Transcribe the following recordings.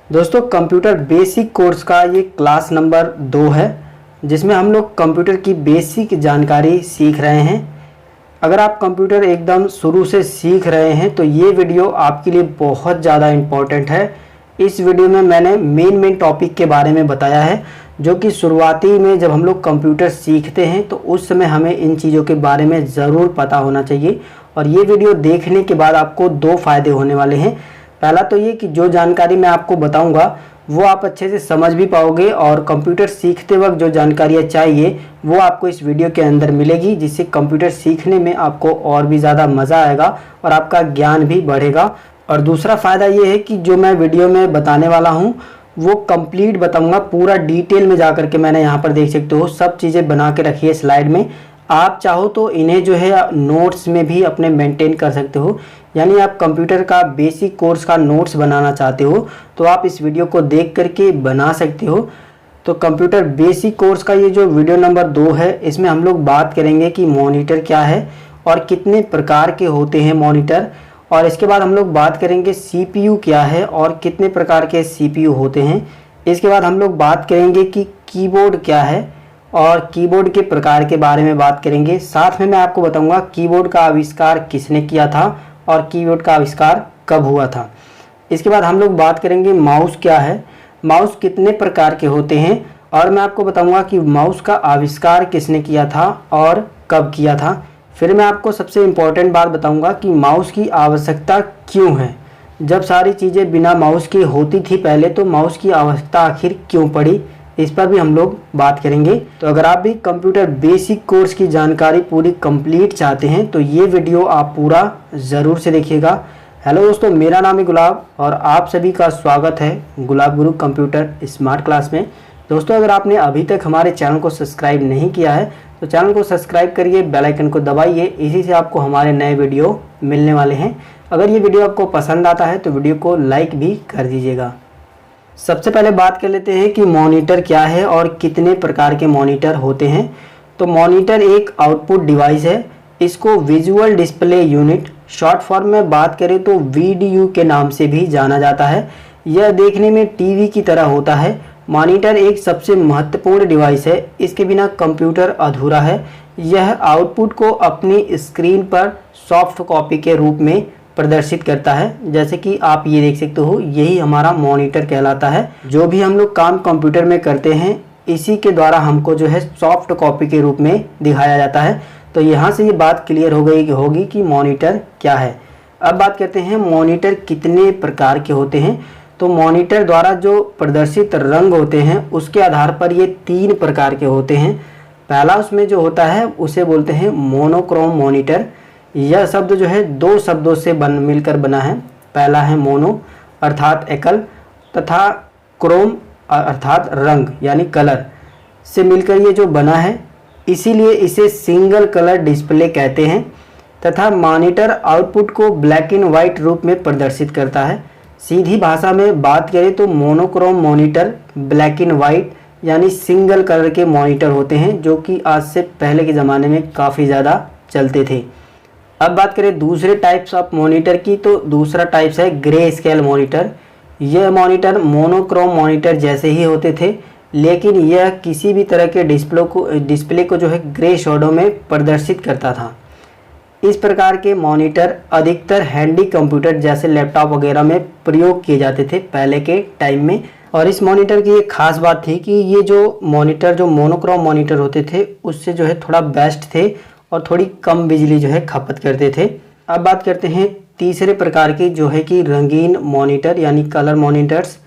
दोस्तों computer basic course का ये क्लास नंबर 2 है, जिसमें हम लोग कंप्यूटर की बेसिक जानकारी सीख रहे हैं। अगर आप कंप्यूटर एकदम शुरू से सीख रहे हैं तो ये वीडियो आपके लिए बहुत ज़्यादा इम्पोर्टेंट है। इस वीडियो में मैंने मेन टॉपिक के बारे में बताया है, जो कि शुरुआती में जब हम लोग कंप्यूटर सीखते हैं तो उस समय हमें इन चीज़ों के बारे में ज़रूर पता होना चाहिए। और ये वीडियो देखने के बाद आपको 2 फ़ायदे होने वाले हैं। पहला तो ये कि जो जानकारी मैं आपको बताऊंगा वो आप अच्छे से समझ भी पाओगे, और कंप्यूटर सीखते वक्त जो जानकारियाँ चाहिए वो आपको इस वीडियो के अंदर मिलेगी, जिससे कंप्यूटर सीखने में आपको और भी ज़्यादा मज़ा आएगा और आपका ज्ञान भी बढ़ेगा। और दूसरा फ़ायदा ये है कि जो मैं वीडियो में बताने वाला हूँ वो कंप्लीट बताऊंगा, पूरा डिटेल में जा कर के मैंने यहाँ पर देख सकते हो सब चीज़ें बना के रखी है स्लाइड में। आप चाहो तो इन्हें जो है नोट्स में भी अपने मेंटेन कर सकते हो, यानी आप कंप्यूटर का बेसिक कोर्स का नोट्स बनाना चाहते हो तो आप इस वीडियो को देख करके बना सकते हो। तो कंप्यूटर बेसिक कोर्स का ये जो वीडियो नंबर 2 है, इसमें हम लोग बात करेंगे कि मॉनिटर क्या है और कितने प्रकार के होते हैं मॉनिटर। और इसके बाद हम लोग बात करेंगे CPU क्या है और कितने प्रकार के CPU होते हैं। इसके बाद हम लोग बात करेंगे कि कीबोर्ड क्या है और कीबोर्ड के प्रकार के बारे में बात करेंगे। साथ में मैं आपको बताऊंगा कीबोर्ड का आविष्कार किसने किया था और कीबोर्ड का आविष्कार कब हुआ था। इसके बाद हम लोग बात करेंगे माउस क्या है, माउस कितने प्रकार के होते हैं, और मैं आपको बताऊंगा कि माउस का आविष्कार किसने किया था और कब किया था। फिर मैं आपको सबसे इम्पोर्टेंट बात बताऊंगा कि माउस की आवश्यकता क्यों है। जब सारी चीज़ें बिना माउस की होती थी पहले, तो माउस की आवश्यकता आखिर क्यों पड़ी, इस पर भी हम लोग बात करेंगे। तो अगर आप भी कंप्यूटर बेसिक कोर्स की जानकारी पूरी कंप्लीट चाहते हैं तो ये वीडियो आप पूरा ज़रूर से देखिएगा। हेलो दोस्तों, मेरा नाम है गुलाब और आप सभी का स्वागत है गुलाब गुरु कंप्यूटर स्मार्ट क्लास में। दोस्तों, अगर आपने अभी तक हमारे चैनल को सब्सक्राइब नहीं किया है तो चैनल को सब्सक्राइब करिए, बेल आइकन को दबाइए, इसी से आपको हमारे नए वीडियो मिलने वाले हैं। अगर ये वीडियो आपको पसंद आता है तो वीडियो को लाइक भी कर दीजिएगा। सबसे पहले बात कर लेते हैं कि मॉनिटर क्या है और कितने प्रकार के मॉनिटर होते हैं। तो मॉनिटर एक आउटपुट डिवाइस है। इसको visual display unit, short form में बात करें तो VDU के नाम से भी जाना जाता है। यह देखने में टीवी की तरह होता है। मॉनिटर एक सबसे महत्वपूर्ण डिवाइस है, इसके बिना कंप्यूटर अधूरा है। यह आउटपुट को अपनी स्क्रीन पर सॉफ्ट कॉपी के रूप में प्रदर्शित करता है। जैसे कि आप ये देख सकते हो, यही हमारा मॉनिटर कहलाता है। जो भी हम लोग काम कंप्यूटर में करते हैं इसी के द्वारा हमको जो है सॉफ्ट कॉपी के रूप में दिखाया जाता है। तो यहाँ से ये बात क्लियर हो गई होगी कि मॉनिटर क्या है। अब बात करते हैं मॉनिटर कितने प्रकार के होते हैं। तो मॉनिटर द्वारा जो प्रदर्शित रंग होते हैं उसके आधार पर ये 3 प्रकार के होते हैं। पहला उसमें जो होता है उसे बोलते हैं मोनोक्रोम मॉनिटर। यह शब्द जो है 2 शब्दों से मिलकर बना है। पहला है मोनो अर्थात एकल, तथा क्रोम अर्थात रंग यानी कलर से मिलकर ये जो बना है, इसीलिए इसे सिंगल कलर डिस्प्ले कहते हैं। तथा मॉनिटर आउटपुट को ब्लैक एंड वाइट रूप में प्रदर्शित करता है। सीधी भाषा में बात करें तो monochrome monitor black and white यानी सिंगल कलर के मॉनिटर होते हैं, जो कि आज से पहले के ज़माने में काफ़ी ज़्यादा चलते थे। अब बात करें दूसरे टाइप्स ऑफ मॉनिटर की, तो दूसरा टाइप्स है ग्रे स्केल मॉनिटर। यह मॉनिटर मोनोक्रोम मॉनिटर जैसे ही होते थे, लेकिन यह किसी भी तरह के डिस्प्ले को जो है ग्रे शैडो में प्रदर्शित करता था। इस प्रकार के मॉनिटर अधिकतर हैंडी कंप्यूटर जैसे लैपटॉप वगैरह में प्रयोग किए जाते थे पहले के टाइम में। और इस मॉनिटर की एक खास बात थी कि ये जो मॉनिटर जो मोनोक्रोम मॉनिटर होते थे उससे जो है थोड़ा बेस्ट थे और थोड़ी कम बिजली जो है खपत करते थे। अब बात करते हैं तीसरे प्रकार की, जो है कि रंगीन मॉनिटर यानी कलर मॉनिटर्स।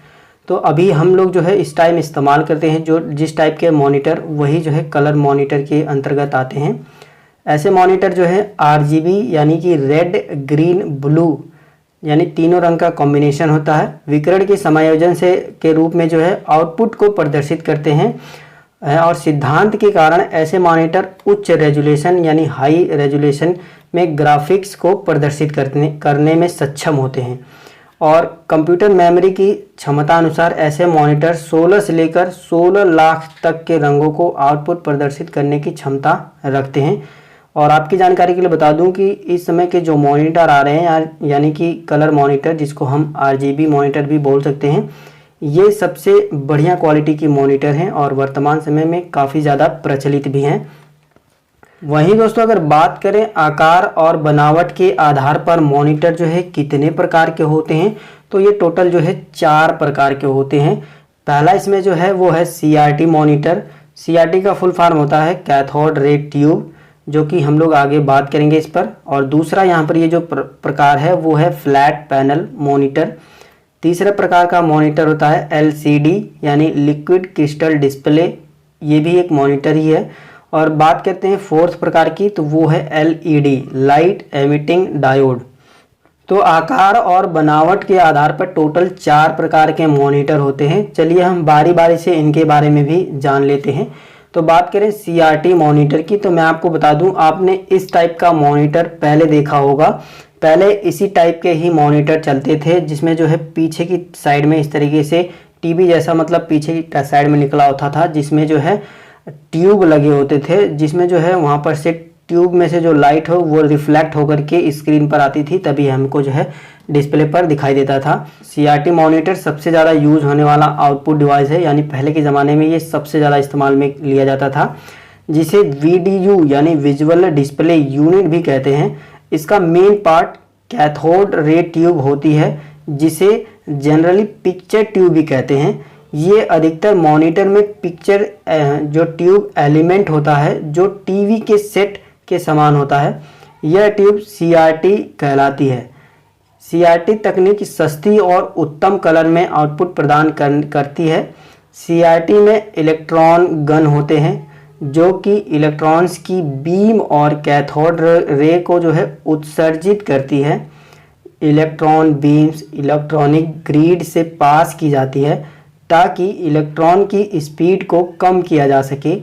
तो अभी हम लोग जो है इस टाइम इस्तेमाल करते हैं जो जिस टाइप के मॉनिटर, वही जो है कलर मॉनिटर के अंतर्गत आते हैं। ऐसे मॉनिटर जो है RGB यानी कि रेड ग्रीन ब्लू यानी तीनों रंग का कॉम्बिनेशन होता है, विकिरण के समायोजन से के रूप में जो है आउटपुट को प्रदर्शित करते हैं। और सिद्धांत के कारण ऐसे मॉनिटर उच्च रेजोल्यूशन यानी हाई रेजोल्यूशन में ग्राफिक्स को प्रदर्शित करने में सक्षम होते हैं। और कंप्यूटर मेमोरी की क्षमता अनुसार ऐसे मॉनिटर 16 से लेकर 16 लाख तक के रंगों को आउटपुट प्रदर्शित करने की क्षमता रखते हैं। और आपकी जानकारी के लिए बता दूं कि इस समय के जो मॉनिटर आ रहे हैं यानी कि कलर मॉनिटर, जिसको हम RGB मॉनिटर भी बोल सकते हैं, ये सबसे बढ़िया क्वालिटी की मॉनिटर हैं और वर्तमान समय में काफ़ी ज़्यादा प्रचलित भी हैं। वहीं दोस्तों अगर बात करें आकार और बनावट के आधार पर मॉनिटर जो है कितने प्रकार के होते हैं, तो ये टोटल जो है 4 प्रकार के होते हैं। पहला इसमें जो है वो है CRT मॉनिटर। CRT का फुल फॉर्म होता है कैथोड रे ट्यूब, जो कि हम लोग आगे बात करेंगे इस पर। और दूसरा यहाँ पर ये जो प्रकार है वो है फ्लैट पैनल मॉनिटर। तीसरे प्रकार का मॉनिटर होता है LCD यानी लिक्विड क्रिस्टल डिस्प्ले, ये भी एक मॉनिटर ही है। और बात करते हैं फोर्थ प्रकार की, तो वो है LED लाइट एमिटिंग डायोड। तो आकार और बनावट के आधार पर टोटल 4 प्रकार के मॉनिटर होते हैं। चलिए हम बारी बारी से इनके बारे में भी जान लेते हैं। तो बात करें CRT मॉनिटर की, तो मैं आपको बता दूं, आपने इस टाइप का मॉनिटर पहले देखा होगा। पहले इसी टाइप के ही मॉनिटर चलते थे, जिसमें जो है पीछे की साइड में इस तरीके से टीवी जैसा, मतलब पीछे की साइड में निकला होता था, जिसमें जो है ट्यूब लगे होते थे, जिसमें जो है वहाँ पर से ट्यूब में से जो लाइट हो वो रिफ्लेक्ट होकर के स्क्रीन पर आती थी, तभी हमको जो है डिस्प्ले पर दिखाई देता था। CRT मॉनिटर सबसे ज़्यादा यूज होने वाला आउटपुट डिवाइस है, यानी पहले के ज़माने में ये सबसे ज़्यादा इस्तेमाल में लिया जाता था, जिसे VDU यानी विजुअल डिस्प्ले यूनिट भी कहते हैं। इसका main part cathode ray tube होती है, जिसे जनरली पिक्चर ट्यूब भी कहते हैं। ये अधिकतर मॉनिटर में पिक्चर जो ट्यूब एलिमेंट होता है, जो टीवी के सेट के समान होता है, यह ट्यूब CRT कहलाती है। CRT तकनीक सस्ती और उत्तम कलर में आउटपुट प्रदान करती है। CRT में इलेक्ट्रॉन गन होते हैं, जो कि इलेक्ट्रॉन्स की बीम और कैथोड रे को जो है उत्सर्जित करती है। इलेक्ट्रॉन बीम्स इलेक्ट्रॉनिक ग्रिड से पास की जाती है ताकि इलेक्ट्रॉन की स्पीड को कम किया जा सके।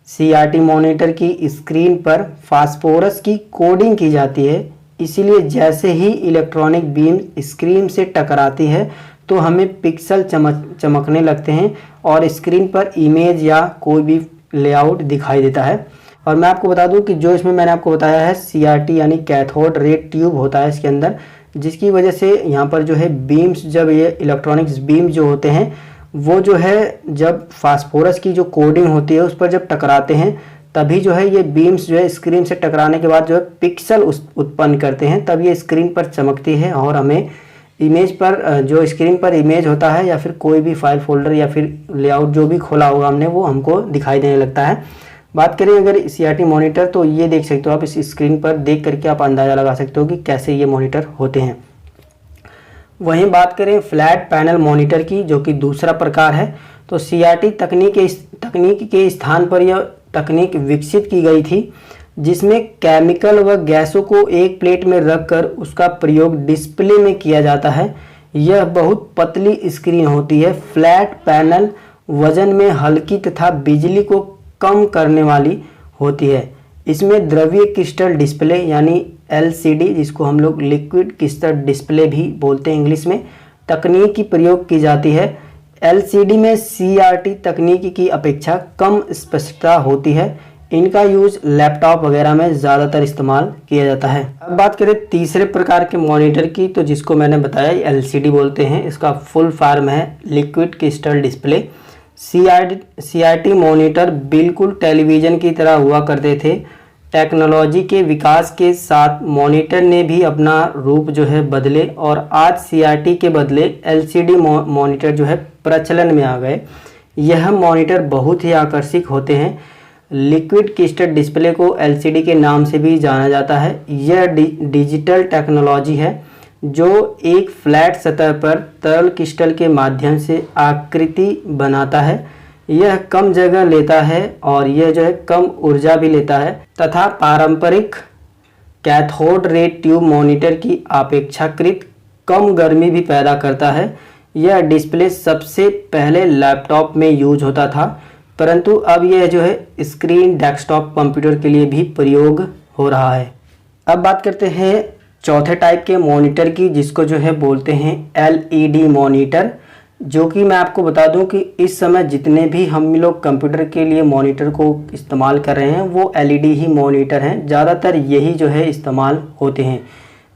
CRT मॉनिटर की स्क्रीन पर फास्फोरस की कोडिंग की जाती है, इसीलिए जैसे ही इलेक्ट्रॉनिक बीम स्क्रीन से टकराती है तो हमें पिक्सल चमकने लगते हैं और स्क्रीन पर इमेज या कोई भी लेआउट दिखाई देता है। और मैं आपको बता दूं कि जो इसमें मैंने आपको बताया है CRT यानी कैथोड रे ट्यूब होता है इसके अंदर, जिसकी वजह से यहाँ पर जो है बीम्स, जब ये इलेक्ट्रॉनिक्स बीम जो होते हैं वो जो है जब फास्फोरस की जो कोडिंग होती है उस पर जब टकराते हैं, तभी जो है ये बीम्स जो है स्क्रीन से टकराने के बाद जो है पिक्सल उत्पन्न करते हैं, तब ये स्क्रीन पर चमकती है और हमें इमेज पर, जो स्क्रीन पर इमेज होता है या फिर कोई भी फाइल फोल्डर या फिर लेआउट जो भी खोला होगा हमने, वो हमको दिखाई देने लगता है। बात करें अगर CRT मॉनिटर, तो ये देख सकते हो आप, इस स्क्रीन पर देख करके आप अंदाज़ा लगा सकते हो कि कैसे ये मॉनिटर होते हैं। वहीं बात करें फ्लैट पैनल मॉनिटर की, जो कि दूसरा प्रकार है, तो CRT तकनीक के स्थान पर यह तकनीक विकसित की गई थी, जिसमें केमिकल व गैसों को एक प्लेट में रखकर उसका प्रयोग डिस्प्ले में किया जाता है। यह बहुत पतली स्क्रीन होती है। फ्लैट पैनल वजन में हल्की तथा बिजली को कम करने वाली होती है। इसमें द्रव्य क्रिस्टल डिस्प्ले यानी LCD, जिसको हम लोग लिक्विड क्रिस्टल डिस्प्ले भी बोलते हैं इंग्लिश में, तकनीक की प्रयोग की जाती है। LCD में CRT तकनीक की अपेक्षा कम स्पष्टता होती है। इनका यूज लैपटॉप वगैरह में ज़्यादातर इस्तेमाल किया जाता है। अब बात करें तीसरे प्रकार के मॉनिटर की, तो जिसको मैंने बताया LCD बोलते हैं, इसका फुल फॉर्म है liquid crystal display. CRT monitor बिल्कुल टेलीविज़न की तरह हुआ करते थे। टेक्नोलॉजी के विकास के साथ मॉनिटर ने भी अपना रूप जो है बदले और आज CRT के बदले LCD मॉनिटर जो है प्रचलन में आ गए। यह मॉनिटर बहुत ही आकर्षक होते हैं। लिक्विड क्रिस्टल डिस्प्ले को LCD के नाम से भी जाना जाता है। यह डिजिटल टेक्नोलॉजी है जो एक फ्लैट सतह पर तरल क्रिस्टल के माध्यम से आकृति बनाता है। यह कम जगह लेता है और यह जो है कम ऊर्जा भी लेता है तथा पारंपरिक कैथोड रे ट्यूब मॉनिटर की अपेक्षाकृत कम गर्मी भी पैदा करता है। यह डिस्प्ले सबसे पहले लैपटॉप में यूज होता था, परंतु अब यह जो है स्क्रीन डेस्कटॉप कंप्यूटर के लिए भी प्रयोग हो रहा है। अब बात करते हैं चौथे टाइप के मॉनिटर की, जिसको जो है बोलते हैं LED मॉनिटर, जो कि मैं आपको बता दूं कि इस समय जितने भी हम लोग कंप्यूटर के लिए मॉनिटर को इस्तेमाल कर रहे हैं वो LED ही मॉनिटर हैं। ज़्यादातर यही जो है इस्तेमाल होते हैं।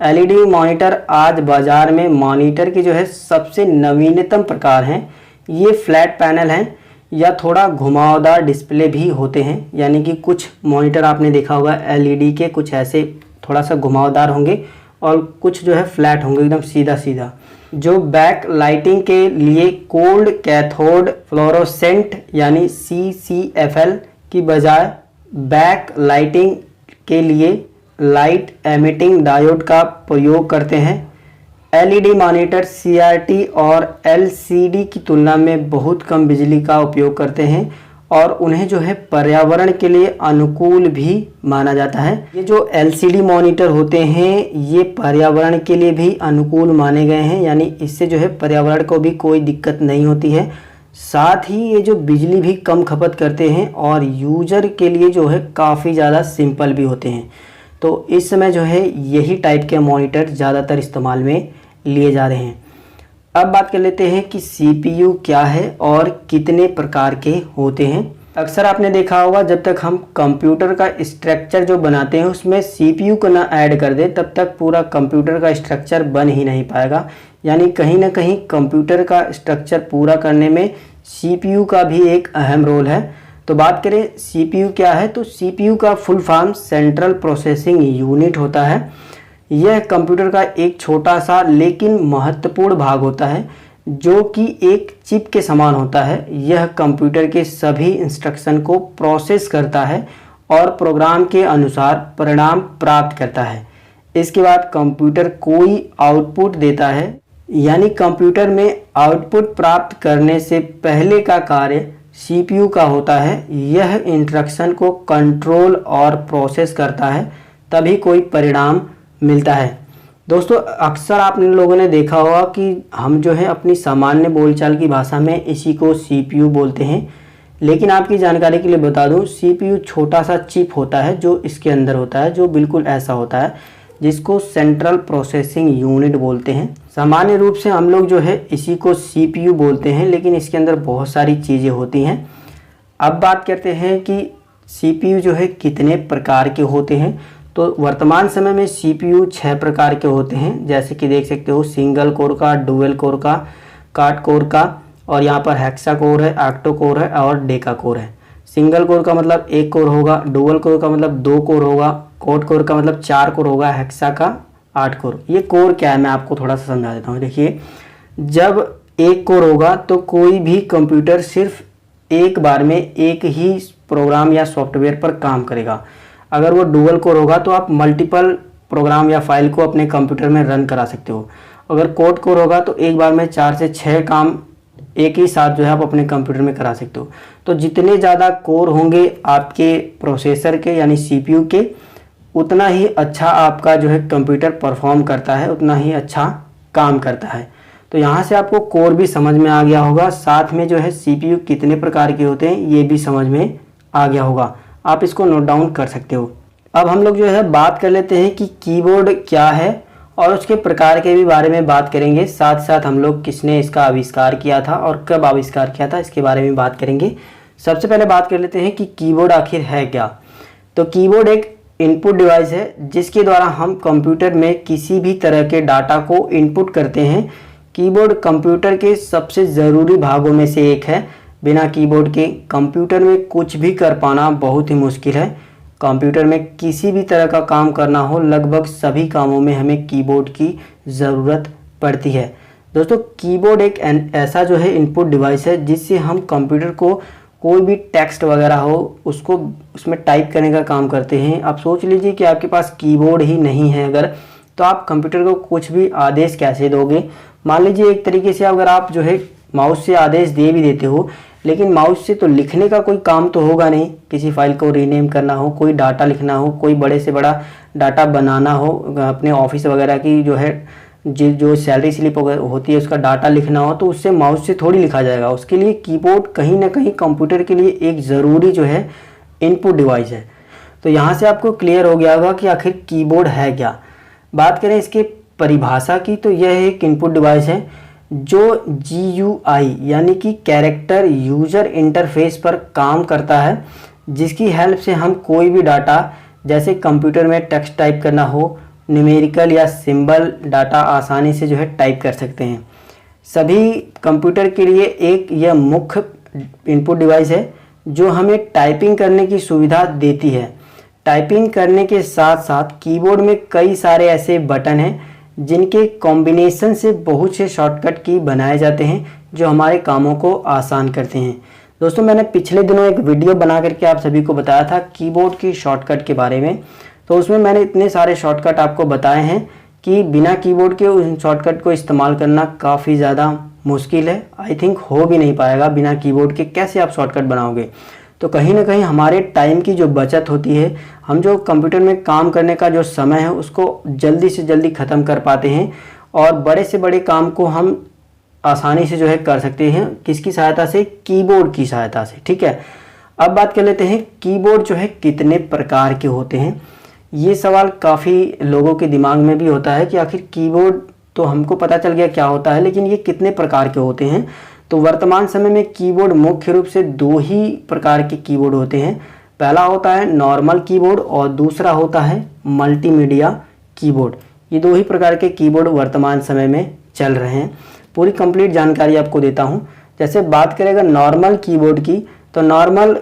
LED मॉनिटर आज बाज़ार में मॉनिटर की जो है सबसे नवीनतम प्रकार हैं। ये फ्लैट पैनल हैं या थोड़ा घुमावदार डिस्प्ले भी होते हैं, यानी कि कुछ मॉनिटर आपने देखा होगा एलईडी के कुछ ऐसे थोड़ा सा घुमावदार होंगे और कुछ जो है फ्लैट होंगे एकदम सीधा सीधा। जो बैक लाइटिंग के लिए कोल्ड कैथोड फ्लोरोसेंट यानी CCFL की बजाय बैक लाइटिंग के लिए लाइट एमिटिंग डायोड का प्रयोग करते हैं। एलईडी मॉनिटर CRT और LCD की तुलना में बहुत कम बिजली का उपयोग करते हैं और उन्हें जो है पर्यावरण के लिए अनुकूल भी माना जाता है। ये जो LCD मॉनिटर होते हैं ये पर्यावरण के लिए भी अनुकूल माने गए हैं, यानी इससे जो है पर्यावरण को भी कोई दिक्कत नहीं होती है। साथ ही ये जो बिजली भी कम खपत करते हैं और यूजर के लिए जो है काफ़ी ज़्यादा सिंपल भी होते हैं। तो इस समय जो है यही टाइप के मॉनिटर ज़्यादातर इस्तेमाल में लिए जा रहे हैं। अब बात कर लेते हैं कि CPU क्या है और कितने प्रकार के होते हैं। अक्सर आपने देखा होगा जब तक हम कंप्यूटर का स्ट्रक्चर जो बनाते हैं उसमें CPU को ना ऐड कर दे तब तक पूरा कंप्यूटर का स्ट्रक्चर बन ही नहीं पाएगा, यानी कहीं ना कहीं कंप्यूटर का स्ट्रक्चर पूरा करने में CPU का भी एक अहम रोल है। तो बात करें CPU क्या है, तो CPU का full form central processing unit होता है। यह कंप्यूटर का एक छोटा सा लेकिन महत्वपूर्ण भाग होता है जो कि एक चिप के समान होता है। यह कंप्यूटर के सभी इंस्ट्रक्शन को प्रोसेस करता है और प्रोग्राम के अनुसार परिणाम प्राप्त करता है। इसके बाद कंप्यूटर कोई आउटपुट देता है, यानी कंप्यूटर में आउटपुट प्राप्त करने से पहले का कार्य CPU का होता है। यह इंस्ट्रक्शन को कंट्रोल और प्रोसेस करता है, तभी कोई परिणाम मिलता है। दोस्तों अक्सर आप लोगों ने देखा होगा कि हम जो है अपनी सामान्य बोलचाल की भाषा में इसी को CPU बोलते हैं, लेकिन आपकी जानकारी के लिए बता दूं CPU छोटा सा चिप होता है जो इसके अंदर होता है, जो बिल्कुल ऐसा होता है जिसको सेंट्रल प्रोसेसिंग यूनिट बोलते हैं। सामान्य रूप से हम लोग जो है इसी को CPU बोलते हैं, लेकिन इसके अंदर बहुत सारी चीज़ें होती हैं। अब बात करते हैं कि CPU जो है कितने प्रकार के होते हैं। तो वर्तमान समय में CPU 6 प्रकार के होते हैं, जैसे कि देख सकते हो सिंगल कोर का, डुअल कोर का, क्वाड कोर का, और यहाँ पर हेक्सा कोर है, ऑक्टो कोर है और डेका कोर है। सिंगल कोर का मतलब एक कोर होगा, डुअल कोर का मतलब 2 कोर होगा, क्वाड कोर का मतलब 4 कोर होगा, हेक्सा का 8 कोर। ये कोर क्या है मैं आपको थोड़ा सा समझा देता हूँ। देखिए जब एक कोर होगा तो कोई भी कंप्यूटर सिर्फ एक बार में एक ही प्रोग्राम या सॉफ्टवेयर पर काम करेगा। अगर वो डुअल कोर होगा तो आप मल्टीपल प्रोग्राम या फाइल को अपने कंप्यूटर में रन करा सकते हो। अगर क्वाड कोर होगा तो एक बार में 4 से 6 काम एक ही साथ जो है आप अपने कंप्यूटर में करा सकते हो। तो जितने ज़्यादा कोर होंगे आपके प्रोसेसर के यानी CPU के, उतना ही अच्छा आपका जो है कंप्यूटर परफॉर्म करता है, उतना ही अच्छा काम करता है। तो यहाँ से आपको कोर भी समझ में आ गया होगा, साथ में जो है CPU कितने प्रकार के होते हैं ये भी समझ में आ गया होगा। आप इसको नोट डाउन कर सकते हो। अब हम लोग जो है बात कर लेते हैं कि कीबोर्ड क्या है और उसके प्रकार के भी बारे में बात करेंगे। साथ साथ हम लोग किसने इसका आविष्कार किया था और कब आविष्कार किया था इसके बारे में बात करेंगे। सबसे पहले बात कर लेते हैं कि कीबोर्ड आखिर है क्या। तो कीबोर्ड एक इनपुट डिवाइस है जिसके द्वारा हम कंप्यूटर में किसी भी तरह के डाटा को इनपुट करते हैं। कीबोर्ड कंप्यूटर के सबसे ज़रूरी भागों में से एक है। बिना कीबोर्ड के कंप्यूटर में कुछ भी कर पाना बहुत ही मुश्किल है। कंप्यूटर में किसी भी तरह का काम करना हो, लगभग सभी कामों में हमें कीबोर्ड की ज़रूरत पड़ती है। दोस्तों कीबोर्ड एक ऐसा जो है इनपुट डिवाइस है जिससे हम कंप्यूटर को कोई भी टेक्स्ट वगैरह हो उसको उसमें टाइप करने का काम करते हैं। आप सोच लीजिए कि आपके पास कीबोर्ड ही नहीं है अगर, तो आप कंप्यूटर को कुछ भी आदेश कैसे दोगे। मान लीजिए एक तरीके से अगर आप जो है माउस से आदेश दे भी देते हो, लेकिन माउस से तो लिखने का कोई काम तो होगा नहीं। किसी फाइल को रीनेम करना हो, कोई डाटा लिखना हो, कोई बड़े से बड़ा डाटा बनाना हो, अपने ऑफिस वगैरह की जो है जो सैलरी स्लिप होती है उसका डाटा लिखना हो, तो उससे माउस से थोड़ी लिखा जाएगा। उसके लिए कीबोर्ड कहीं ना कहीं कंप्यूटर के लिए एक ज़रूरी जो है इनपुट डिवाइस है। तो यहाँ से आपको क्लियर हो गया होगा कि आखिर कीबोर्ड है क्या। बात करें इसके परिभाषा की तो यह एक इनपुट डिवाइस है जो GUI यानी कि कैरेक्टर यूज़र इंटरफेस पर काम करता है, जिसकी हेल्प से हम कोई भी डाटा जैसे कंप्यूटर में टेक्स्ट टाइप करना हो, न्यूमेरिकल या सिंबल डाटा आसानी से जो है टाइप कर सकते हैं। सभी कंप्यूटर के लिए एक यह मुख्य इनपुट डिवाइस है जो हमें टाइपिंग करने की सुविधा देती है। टाइपिंग करने के साथ साथ कीबोर्ड में कई सारे ऐसे बटन हैं जिनके कॉम्बिनेशन से बहुत से शॉर्टकट की बनाए जाते हैं जो हमारे कामों को आसान करते हैं। दोस्तों, मैंने पिछले दिनों एक वीडियो बना करके आप सभी को बताया था कीबोर्ड की शॉर्टकट के बारे में। तो उसमें मैंने इतने सारे शॉर्टकट आपको बताए हैं कि बिना कीबोर्ड के उन शॉर्टकट को इस्तेमाल करना काफ़ी ज़्यादा मुश्किल है। आई थिंक हो भी नहीं पाएगा बिना कीबोर्ड के। कैसे आप शॉर्टकट बनाओगे? तो कहीं ना कहीं हमारे टाइम की जो बचत होती है, हम जो कंप्यूटर में काम करने का जो समय है उसको जल्दी से जल्दी ख़त्म कर पाते हैं और बड़े से बड़े काम को हम आसानी से जो है कर सकते हैं। किसकी सहायता से? कीबोर्ड की सहायता से। ठीक है, अब बात कर लेते हैं कीबोर्ड जो है कितने प्रकार के होते हैं। ये सवाल काफ़ी लोगों के दिमाग में भी होता है कि आखिर कीबोर्ड तो हमको पता चल गया क्या होता है, लेकिन ये कितने प्रकार के होते हैं। तो वर्तमान समय में कीबोर्ड मुख्य रूप से दो ही प्रकार के कीबोर्ड होते हैं। पहला होता है नॉर्मल कीबोर्ड और दूसरा होता है मल्टीमीडिया कीबोर्ड। ये दो ही प्रकार के कीबोर्ड वर्तमान समय में चल रहे हैं। पूरी कंप्लीट जानकारी आपको देता हूं। जैसे बात करेगा नॉर्मल कीबोर्ड की, तो नॉर्मल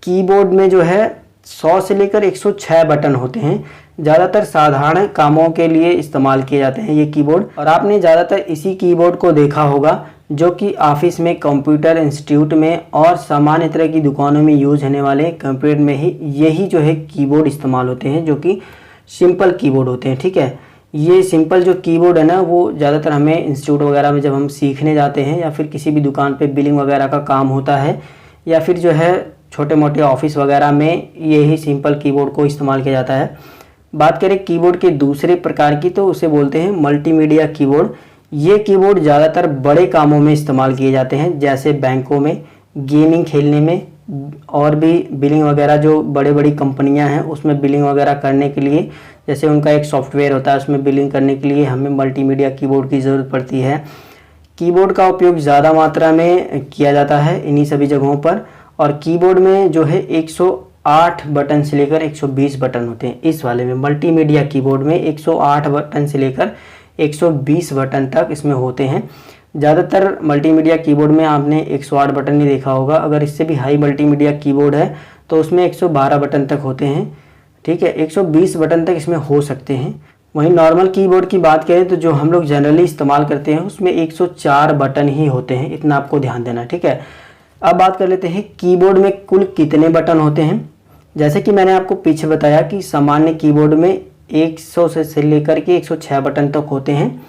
कीबोर्ड में जो है 100 से लेकर 106 बटन होते हैं। ज़्यादातर साधारण कामों के लिए इस्तेमाल किए जाते हैं ये कीबोर्ड, और आपने ज़्यादातर इसी कीबोर्ड को देखा होगा जो कि ऑफिस में, कंप्यूटर इंस्टीट्यूट में और सामान्य तरह की दुकानों में यूज होने वाले कंप्यूटर में ही यही जो है कीबोर्ड इस्तेमाल होते हैं, जो कि सिंपल कीबोर्ड होते हैं। ठीक है, ये सिंपल जो कीबोर्ड है ना, वो ज़्यादातर हमें इंस्टीट्यूट वगैरह में जब हम सीखने जाते हैं या फिर किसी भी दुकान पे बिलिंग वगैरह का काम होता है या फिर जो है छोटे मोटे ऑफिस वगैरह में यही सिंपल कीबोर्ड को इस्तेमाल किया जाता है। बात करें कीबोर्ड के दूसरे प्रकार की, तो उसे बोलते हैं मल्टीमीडिया कीबोर्ड। ये कीबोर्ड ज़्यादातर बड़े कामों में इस्तेमाल किए जाते हैं, जैसे बैंकों में, गेमिंग खेलने में, और भी बिलिंग वगैरह जो बड़े बड़ी कंपनियां हैं उसमें बिलिंग वगैरह करने के लिए, जैसे उनका एक सॉफ्टवेयर होता है, उसमें बिलिंग करने के लिए हमें मल्टीमीडिया कीबोर्ड की ज़रूरत पड़ती है। कीबोर्ड का उपयोग ज़्यादा मात्रा में किया जाता है इन्हीं सभी जगहों पर। और कीबोर्ड में जो है 108 बटन से लेकर 120 बटन होते हैं। इस वाले में मल्टीमीडिया कीबोर्ड में 108 बटन से लेकर 120 बटन तक इसमें होते हैं। ज़्यादातर मल्टीमीडिया कीबोर्ड में आपने 108 बटन नहीं देखा होगा। अगर इससे भी हाई मल्टीमीडिया कीबोर्ड है तो उसमें 112 बटन तक होते हैं। ठीक है, 120 बटन तक इसमें हो सकते हैं। वहीं नॉर्मल कीबोर्ड की बात करें तो जो हम लोग जनरली इस्तेमाल करते हैं उसमें 104 बटन ही होते हैं। इतना आपको ध्यान देना है। ठीक है, अब बात कर लेते हैं कीबोर्ड में कुल कितने बटन होते हैं। जैसे कि मैंने आपको पीछे बताया कि सामान्य कीबोर्ड में 100 से लेकर के 106 बटन तक होते हैं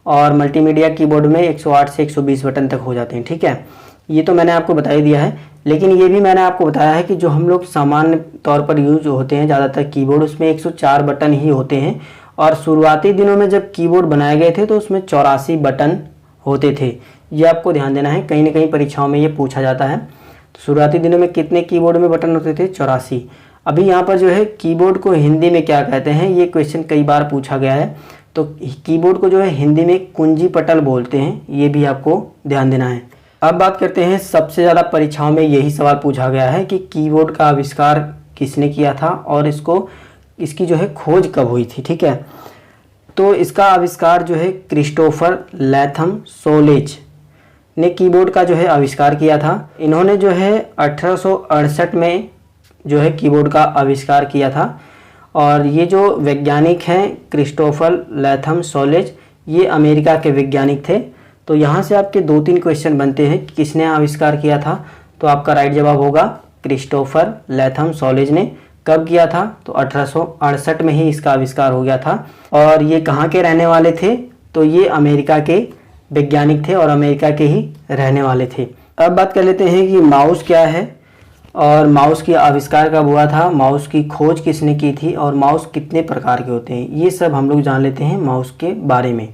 और मल्टीमीडिया कीबोर्ड में 108 से 120 बटन तक हो जाते हैं। ठीक है, ये तो मैंने आपको बता ही दिया है, लेकिन ये भी मैंने आपको बताया है कि जो हम लोग सामान्य तौर पर यूज होते हैं ज़्यादातर कीबोर्ड, उसमें 104 बटन ही होते हैं। और शुरुआती दिनों में जब कीबोर्ड बनाए गए थे तो उसमें 84 बटन होते थे। ये आपको ध्यान देना है, कहीं ना कहीं परीक्षाओं में ये पूछा जाता है। तो शुरुआती दिनों में कितने कीबोर्ड में बटन होते थे? 84। अभी यहाँ पर जो है कीबोर्ड को हिंदी में क्या कहते हैं, ये क्वेश्चन कई बार पूछा गया है। तो कीबोर्ड को जो है हिंदी में कुंजी पटल बोलते हैं, ये भी आपको ध्यान देना है। अब बात करते हैं, सबसे ज़्यादा परीक्षाओं में यही सवाल पूछा गया है कि कीबोर्ड का आविष्कार किसने किया था और इसकी जो है खोज कब हुई थी। ठीक है, तो इसका आविष्कार जो है क्रिस्टोफर लैथम सोलेज ने कीबोर्ड का जो है आविष्कार किया था। इन्होंने जो है 1868 में जो है कीबोर्ड का आविष्कार किया था। और ये जो वैज्ञानिक हैं क्रिस्टोफर लैथम सोलेज, ये अमेरिका के वैज्ञानिक थे। तो यहाँ से आपके 2-3 क्वेश्चन बनते हैं कि किसने आविष्कार किया था। तो आपका राइट जवाब होगा क्रिस्टोफर लैथम सोलेज ने। कब किया था? तो 1868 में ही इसका आविष्कार हो गया था। और ये कहाँ के रहने वाले थे? तो ये अमेरिका के वैज्ञानिक थे और अमेरिका के ही रहने वाले थे। अब बात कर लेते हैं कि माउस क्या है और माउस की आविष्कार कब हुआ था, माउस की खोज किसने की थी और माउस कितने प्रकार के होते हैं, ये सब हम लोग जान लेते हैं माउस के बारे में।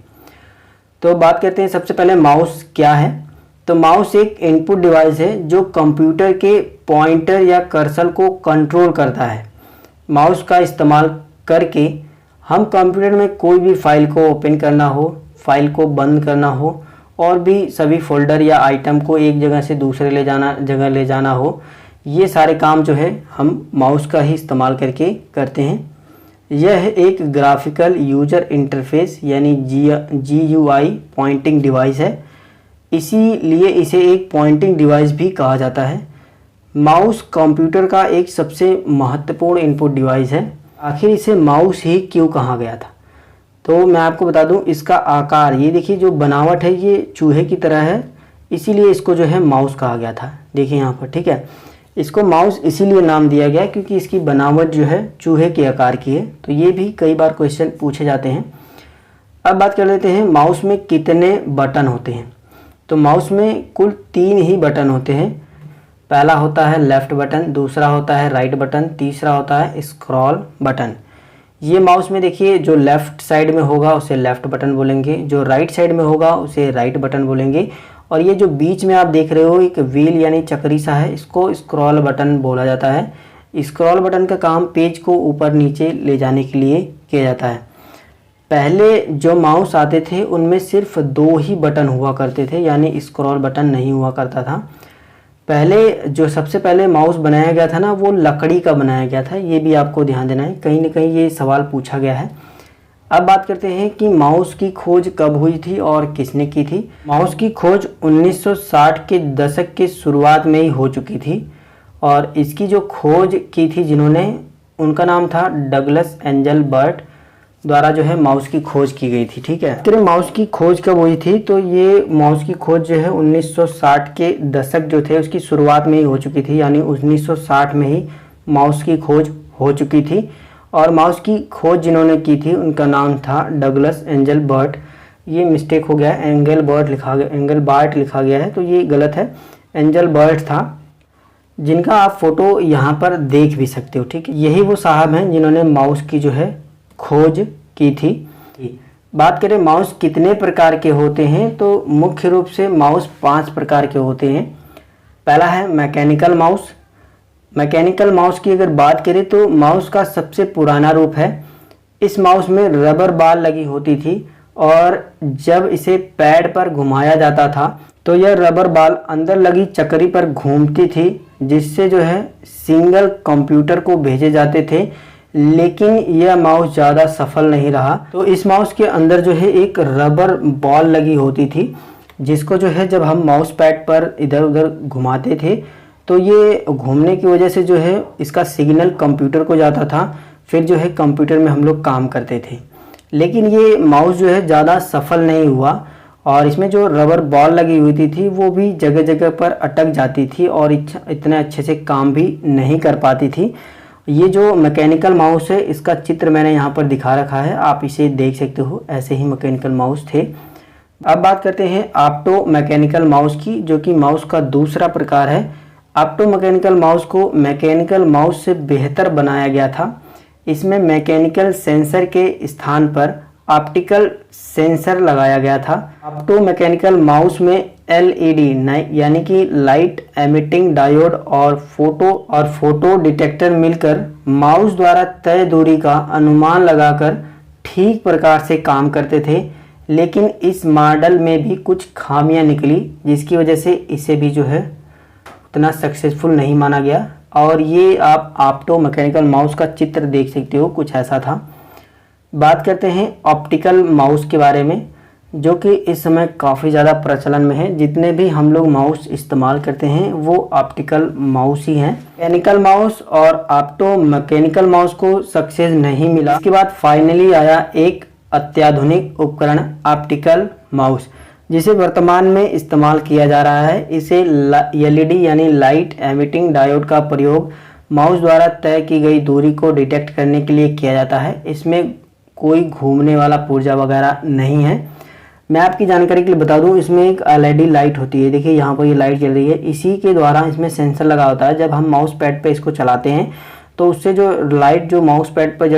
तो बात करते हैं सबसे पहले माउस क्या है। तो माउस एक इनपुट डिवाइस है जो कंप्यूटर के पॉइंटर या कर्सर को कंट्रोल करता है। माउस का इस्तेमाल करके हम कंप्यूटर में कोई भी फाइल को ओपन करना हो, फाइल को बंद करना हो और भी सभी फोल्डर या आइटम को एक जगह से दूसरे जगह ले जाना हो, ये सारे काम जो है हम माउस का ही इस्तेमाल करके करते हैं। यह एक ग्राफिकल यूजर इंटरफेस यानी GUI पॉइंटिंग डिवाइस है इसीलिए इसे एक पॉइंटिंग डिवाइस भी कहा जाता है। माउस कंप्यूटर का एक सबसे महत्वपूर्ण इनपुट डिवाइस है। आखिर इसे माउस ही क्यों कहा गया था? तो मैं आपको बता दूं, इसका आकार, ये देखिए जो बनावट है ये चूहे की तरह है, इसीलिए इसको जो है माउस कहा गया था। देखिए यहाँ पर, ठीक है, इसको माउस इसीलिए नाम दिया गया क्योंकि इसकी बनावट जो है चूहे के आकार की है। तो ये भी कई बार क्वेश्चन पूछे जाते हैं। अब बात कर लेते हैं माउस में कितने बटन होते हैं। तो माउस में कुल 3 ही बटन होते हैं। पहला होता है लेफ़्ट बटन, दूसरा होता है राइट बटन, तीसरा होता है स्क्रॉल बटन। ये माउस में देखिए जो लेफ़्ट साइड में होगा उसे लेफ़्ट बटन बोलेंगे, जो राइट साइड में होगा उसे राइट बटन बोलेंगे, और ये जो बीच में आप देख रहे हो एक व्हील यानी चक्री सा है, इसको स्क्रॉल बटन बोला जाता है। स्क्रॉल बटन का काम पेज को ऊपर नीचे ले जाने के लिए किया जाता है। पहले जो माउस आते थे उनमें सिर्फ 2 ही बटन हुआ करते थे, यानी स्क्रॉल बटन नहीं हुआ करता था। पहले जो सबसे पहले माउस बनाया गया था ना, वो लकड़ी का बनाया गया था। ये भी आपको ध्यान देना है, कहीं ना कहीं ये सवाल पूछा गया है। अब बात करते हैं कि माउस की खोज कब हुई थी और किसने की थी। माउस की खोज 1960 के दशक के शुरुआत में ही हो चुकी थी, और इसकी जो खोज की थी जिन्होंने, उनका नाम था डगलस एंजलबर्ट द्वारा जो है माउस की खोज की गई थी। ठीक है, तेरे माउस की खोज कब हुई थी? तो ये माउस की खोज जो है 1960 के दशक जो थे उसकी शुरुआत में ही हो चुकी थी, यानी 1960 में ही माउस की खोज हो चुकी थी। और माउस की खोज जिन्होंने की थी उनका नाम था डगलस एंजलबर्ट। ये मिस्टेक हो गया है, एंगलबर्ट लिखा गया है, तो ये गलत है, एंजलबर्ट था, जिनका आप फोटो यहाँ पर देख भी सकते हो। ठीक है, यही वो साहब हैं जिन्होंने माउस की जो है खोज की थी। बात करें माउस कितने प्रकार के होते हैं, तो मुख्य रूप से माउस 5 प्रकार के होते हैं। पहला है मैकेनिकल माउस। मैकेनिकल माउस की अगर बात करें तो माउस का सबसे पुराना रूप है। इस माउस में रबर बाल लगी होती थी, और जब इसे पैड पर घुमाया जाता था तो यह रबर बाल अंदर लगी चक्री पर घूमती थी, जिससे जो है सिंगल कंप्यूटर को भेजे जाते थे। लेकिन यह माउस ज़्यादा सफल नहीं रहा। तो इस माउस के अंदर जो है एक रबर बॉल लगी होती थी, जिसको जो है जब हम माउस पैड पर इधर उधर घुमाते थे तो ये घूमने की वजह से जो है इसका सिग्नल कंप्यूटर को जाता था, फिर जो है कंप्यूटर में हम लोग काम करते थे। लेकिन ये माउस जो है ज़्यादा सफल नहीं हुआ, और इसमें जो रबर बॉल लगी हुई थी वो भी जगह जगह पर अटक जाती थी और इतने अच्छे से काम भी नहीं कर पाती थी। ये जो मैकेनिकल माउस है इसका चित्र मैंने यहाँ पर दिखा रखा है, आप इसे देख सकते हो, ऐसे ही मैकेनिकल माउस थे। अब बात करते हैं ऑप्टो मैकेनिकल माउस की, जो कि माउस का दूसरा प्रकार है। ऑप्टो मैकेनिकल माउस को मैकेनिकल माउस से बेहतर बनाया गया था। इसमें मैकेनिकल सेंसर के स्थान पर ऑप्टिकल सेंसर लगाया गया था। ऑप्टो मैकेनिकल माउस में एलईडी यानी कि लाइट एमिटिंग डायोड और फोटो डिटेक्टर मिलकर माउस द्वारा तय दूरी का अनुमान लगाकर ठीक प्रकार से काम करते थे। लेकिन इस मॉडल में भी कुछ खामियां निकली, जिसकी वजह से इसे भी जो है उतना सक्सेसफुल नहीं माना गया। और ये आप ऑप्टो मैकेनिकल माउस का चित्र देख सकते हो, कुछ ऐसा था। बात करते हैं ऑप्टिकल माउस के बारे में, जो कि इस समय काफ़ी ज़्यादा प्रचलन में है। जितने भी हम लोग माउस इस्तेमाल करते हैं वो ऑप्टिकल माउस ही हैं। मैकेनिकल माउस और ऑप्टो मैकेनिकल माउस को सक्सेस नहीं मिला। इसके बाद फाइनली आया एक अत्याधुनिक उपकरण ऑप्टिकल माउस, जिसे वर्तमान में इस्तेमाल किया जा रहा है। इसे एलईडी यानी लाइट एमिटिंग डायोड का प्रयोग माउस द्वारा तय की गई दूरी को डिटेक्ट करने के लिए किया जाता है। इसमें कोई घूमने वाला पुर्जा वगैरह नहीं है। मैं आपकी जानकारी के लिए बता दूं, इसमें एक एलईडी लाइट होती है। देखिए यहाँ पर ये लाइट जल रही है, इसी के द्वारा इसमें सेंसर लगा होता है। जब हम माउस पैड पे इसको चलाते हैं तो उससे जो लाइट जो माउस पैड पर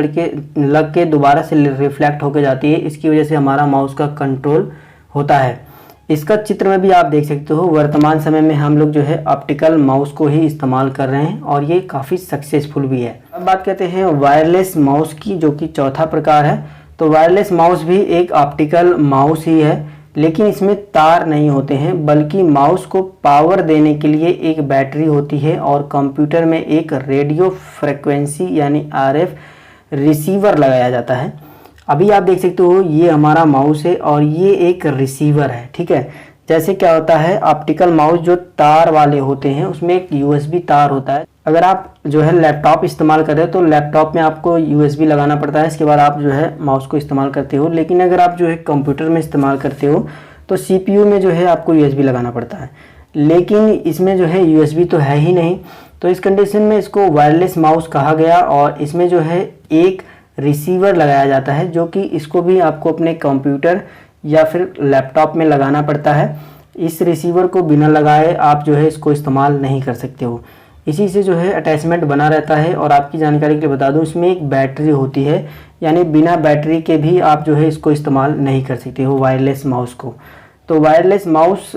लग के दोबारा से रिफ्लेक्ट होकर जाती है, इसकी वजह से हमारा माउस का कंट्रोल होता है। इसका चित्र में भी आप देख सकते हो। वर्तमान समय में हम लोग जो है ऑप्टिकल माउस को ही इस्तेमाल कर रहे हैं, और ये काफ़ी सक्सेसफुल भी है। अब बात करते हैं वायरलेस माउस की, जो कि चौथा प्रकार है। तो वायरलेस माउस भी एक ऑप्टिकल माउस ही है, लेकिन इसमें तार नहीं होते हैं, बल्कि माउस को पावर देने के लिए एक बैटरी होती है, और कंप्यूटर में एक रेडियो फ्रिक्वेंसी यानी आरएफ रिसीवर लगाया जाता है। अभी आप देख सकते हो ये हमारा माउस है और ये एक रिसीवर है। ठीक है, जैसे क्या होता है, ऑप्टिकल माउस जो तार वाले होते हैं उसमें एक यूएसबी तार होता है। अगर आप जो है लैपटॉप इस्तेमाल कर रहे हो तो लैपटॉप में आपको यूएसबी लगाना पड़ता है, इसके बाद आप जो है माउस को इस्तेमाल करते हो। लेकिन अगर आप जो है कंप्यूटर में इस्तेमाल करते हो तो सीपीयू में जो है आपको यूएसबी लगाना पड़ता है, लेकिन इसमें जो है यूएसबी तो है ही नहीं। तो इस कंडीशन में इसको वायरलेस माउस कहा गया और इसमें जो है एक रिसीवर लगाया जाता है, जो कि इसको भी आपको अपने कंप्यूटर या फिर लैपटॉप में लगाना पड़ता है। इस रिसीवर को बिना लगाए आप जो है इसको इस्तेमाल नहीं कर सकते हो। इसी से जो है अटैचमेंट बना रहता है। और आपकी जानकारी के लिए बता दूं, इसमें एक बैटरी होती है, यानी बिना बैटरी के भी आप जो है इसको इस्तेमाल नहीं कर सकते हो वायरलेस माउस को। तो वायरलेस माउस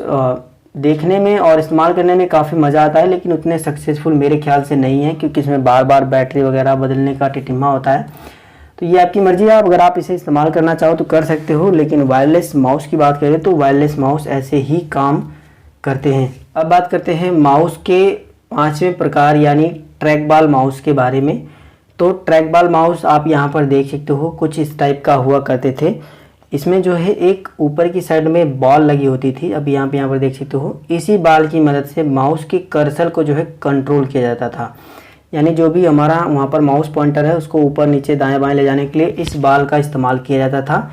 देखने में और इस्तेमाल करने में काफ़ी मज़ा आता है, लेकिन उतने सक्सेसफुल मेरे ख्याल से नहीं है, क्योंकि इसमें बार बार बैटरी वगैरह बदलने का टिटिम्मा होता है। तो ये आपकी मर्जी है, अगर आप इसे इस्तेमाल करना चाहो तो कर सकते हो। लेकिन वायरलेस माउस की बात करें तो वायरलेस माउस ऐसे ही काम करते हैं। अब बात करते हैं माउस के 5वें प्रकार यानी ट्रैक बॉल माउस के बारे में। तो ट्रैक बॉल माउस आप यहाँ पर देख सकते हो, कुछ इस टाइप का हुआ करते थे। इसमें जो है एक ऊपर की साइड में बॉल लगी होती थी, अब यहाँ पर देख सकते हो। इसी बॉल की मदद से माउस के कर्सर को जो है कंट्रोल किया जाता था, यानी जो भी हमारा वहाँ पर माउस पॉइंटर है उसको ऊपर नीचे दाएं बाएं ले जाने के लिए इस बॉल का इस्तेमाल किया जाता था।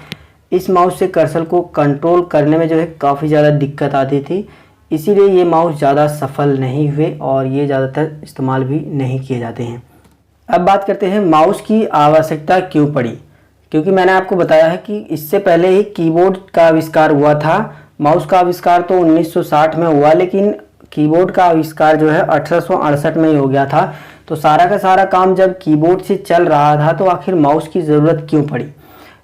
इस माउस से कर्सर को कंट्रोल करने में जो है काफ़ी ज़्यादा दिक्कत आती थी, इसीलिए ये माउस ज़्यादा सफल नहीं हुए और ये ज़्यादातर इस्तेमाल भी नहीं किए जाते हैं। अब बात करते हैं माउस की आवश्यकता क्यों पड़ी, क्योंकि मैंने आपको बताया है कि इससे पहले ही कीबोर्ड का आविष्कार हुआ था। माउस का आविष्कार तो 1960 में हुआ, लेकिन कीबोर्ड का आविष्कार जो है 1868 में ही हो गया था। तो सारा का सारा काम जब कीबोर्ड से चल रहा था तो आखिर माउस की ज़रूरत क्यों पड़ी।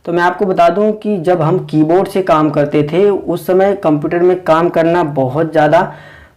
तो मैं आपको बता दूं कि जब हम कीबोर्ड से काम करते थे उस समय कंप्यूटर में काम करना बहुत ज़्यादा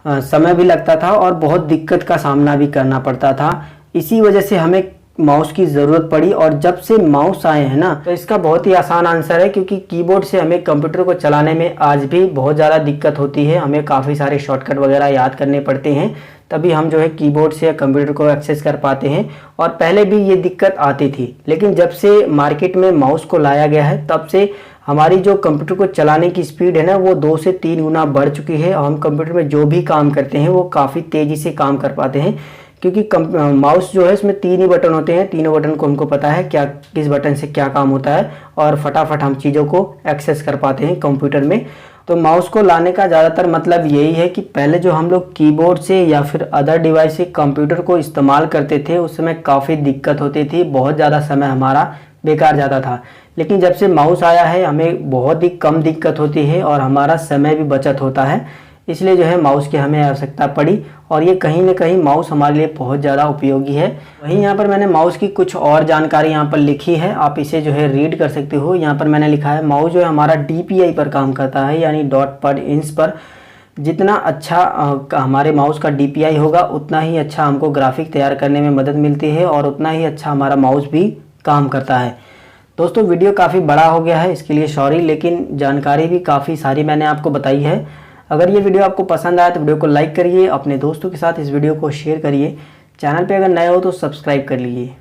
समय भी लगता था और बहुत दिक्कत का सामना भी करना पड़ता था। इसी वजह से हमें माउस की ज़रूरत पड़ी। और जब से माउस आए हैं ना, तो इसका बहुत ही आसान आंसर है, क्योंकि कीबोर्ड से हमें कंप्यूटर को चलाने में आज भी बहुत ज़्यादा दिक्कत होती है। हमें काफ़ी सारे शॉर्टकट वगैरह याद करने पड़ते हैं, तभी हम जो है कीबोर्ड से कंप्यूटर को एक्सेस कर पाते हैं। और पहले भी ये दिक्कत आती थी, लेकिन जब से मार्केट में माउस को लाया गया है तब से हमारी जो कंप्यूटर को चलाने की स्पीड है ना, वो 2 से 3 गुना बढ़ चुकी है। और हम कंप्यूटर में जो भी काम करते हैं वो काफ़ी तेज़ी से काम कर पाते हैं, क्योंकि माउस जो है इसमें 3 ही बटन होते हैं। तीनों बटन को हमको पता है क्या किस बटन से क्या काम होता है, और फटाफट हम चीज़ों को एक्सेस कर पाते हैं कंप्यूटर में। तो माउस को लाने का ज़्यादातर मतलब यही है कि पहले जो हम लोग कीबोर्ड से या फिर अदर डिवाइस से कंप्यूटर को इस्तेमाल करते थे उस समय काफ़ी दिक्कत होती थी, बहुत ज़्यादा समय हमारा बेकार जाता था। लेकिन जब से माउस आया है हमें बहुत ही कम दिक्कत होती है और हमारा समय भी बचत होता है, इसलिए जो है माउस की हमें आवश्यकता पड़ी। और ये कहीं ना कहीं माउस हमारे लिए बहुत ज़्यादा उपयोगी है। वहीं यहाँ पर मैंने माउस की कुछ और जानकारी यहाँ पर लिखी है, आप इसे जो है रीड कर सकते हो। यहाँ पर मैंने लिखा है माउस जो है हमारा DPI पर काम करता है, यानी डॉट पर इंच पर। जितना अच्छा हमारे माउस का DPI होगा उतना ही अच्छा हमको ग्राफिक तैयार करने में मदद मिलती है और उतना ही अच्छा हमारा माउस भी काम करता है। दोस्तों वीडियो काफ़ी बड़ा हो गया है, इसके लिए सॉरी, लेकिन जानकारी भी काफ़ी सारी मैंने आपको बताई है। अगर ये वीडियो आपको पसंद आए तो वीडियो को लाइक करिए, अपने दोस्तों के साथ इस वीडियो को शेयर करिए। चैनल पे अगर नए हो तो सब्सक्राइब कर लीजिए।